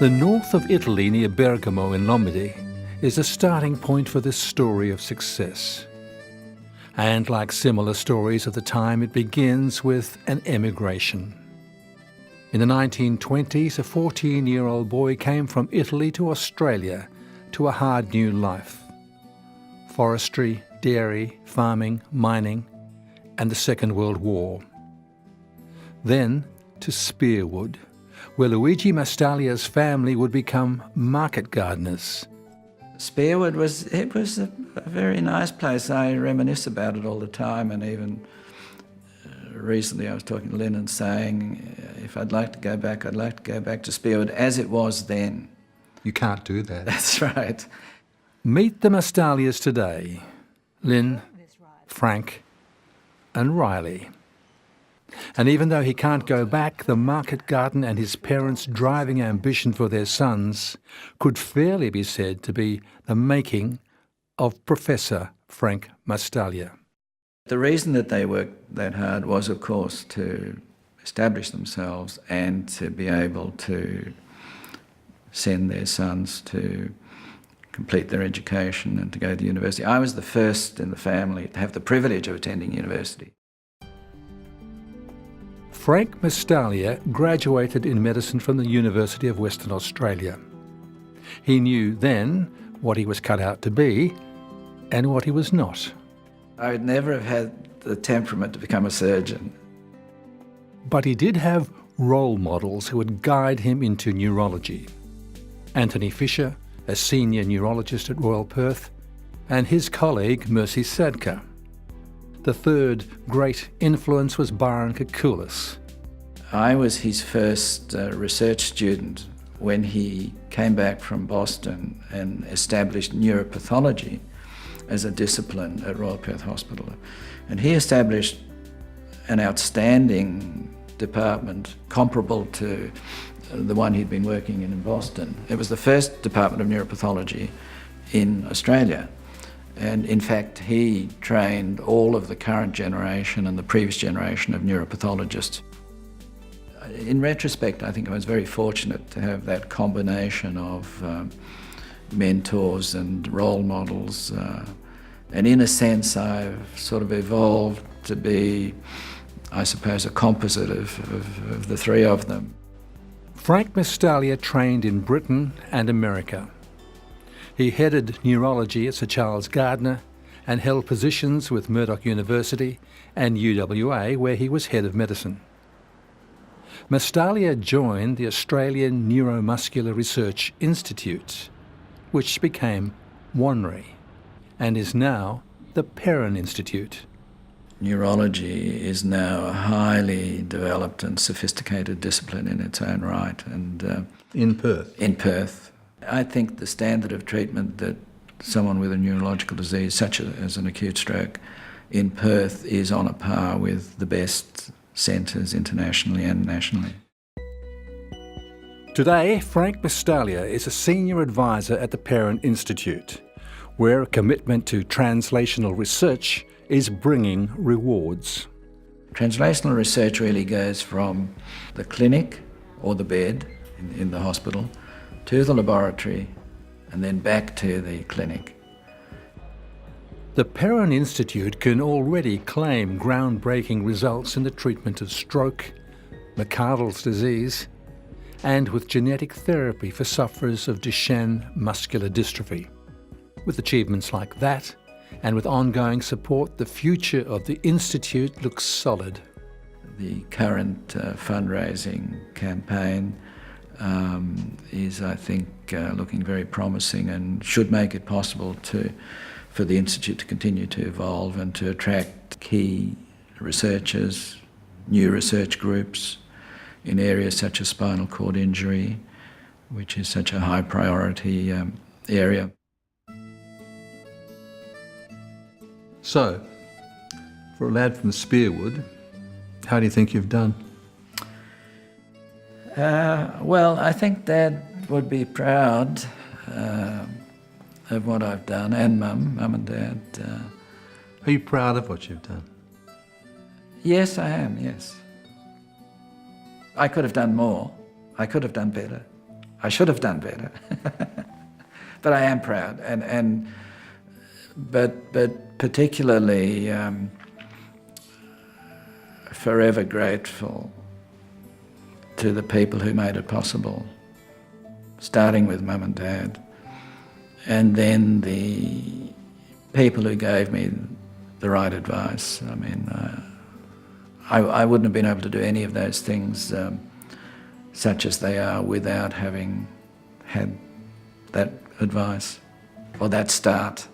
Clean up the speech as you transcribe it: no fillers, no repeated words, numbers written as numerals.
The north of Italy near Bergamo in Lombardy is a starting point for this story of success. And like similar stories of the time, it begins with an emigration. In the 1920s, a 14-year-old boy came from Italy to Australia to a hard new life. Forestry, dairy, farming, mining, and the Second World War. Then to Spearwood, where Luigi Mastaglia's family would become market gardeners. Spearwood was a very nice place. I reminisce about it all the time, and even recently I was talking to Lynn and saying, if I'd like to go back, I'd like to go back to Spearwood as it was then. You can't do that. That's right. Meet the Mastaglias today. Lynn, Frank and Riley. And even though he can't go back, the market garden and his parents' driving ambition for their sons could fairly be said to be the making of Professor Frank Mastaglia. The reason that they worked that hard was, of course, to establish themselves and to be able to send their sons to complete their education and to go to university. I was the first in the family to have the privilege of attending university. Frank Mastaglia graduated in medicine from the University of Western Australia. He knew then what he was cut out to be and what he was not. I would never have had the temperament to become a surgeon. But he did have role models who would guide him into neurology. Anthony Fisher, a senior neurologist at Royal Perth, and his colleague Mercy Sadka. The third great influence was Byron Kakulas. I was his first research student when he came back from Boston and established neuropathology as a discipline at Royal Perth Hospital. And he established an outstanding department comparable to the one he'd been working in Boston. It was the first department of neuropathology in Australia. And in fact, he trained all of the current generation and the previous generation of neuropathologists. In retrospect, I think I was very fortunate to have that combination of mentors and role models. And in a sense, I've sort of evolved to be, I suppose, a composite of the three of them. Frank Mastaglia trained in Britain and America. He headed neurology at Sir Charles Gardner and held positions with Murdoch University and UWA, where he was head of medicine. Mastaglia joined the Australian Neuromuscular Research Institute, which became WANRI, and is now the Perron Institute. Neurology is now a highly developed and sophisticated discipline in its own right. And in Perth? In Perth. I think the standard of treatment that someone with a neurological disease, such as an acute stroke, in Perth is on a par with the best centres internationally and nationally. Today, Frank Mastaglia is a senior advisor at the Perron Institute, where a commitment to translational research is bringing rewards. Translational research really goes from the clinic or the bed in the hospital to the laboratory and then back to the clinic. The Perron Institute can already claim groundbreaking results in the treatment of stroke, McArdle's disease, and with genetic therapy for sufferers of Duchenne muscular dystrophy. With achievements like that, and with ongoing support, the future of the Institute looks solid. The current fundraising campaign is, I think, looking very promising and should make it possible for the Institute to continue to evolve and to attract key researchers, new research groups in areas such as spinal cord injury, which is such a high priority area. So, for a lad from Spearwood, how do you think you've done? Well, I think Dad would be proud of what I've done, and Mum and Dad. Are you proud of what you've done? Yes, I am, yes. I could have done more. I could have done better. I should have done better. But I am proud, but particularly forever grateful to the people who made it possible, starting with Mum and Dad, and then the people who gave me the right advice. I mean, I wouldn't have been able to do any of those things such as they are without having had that advice or that start.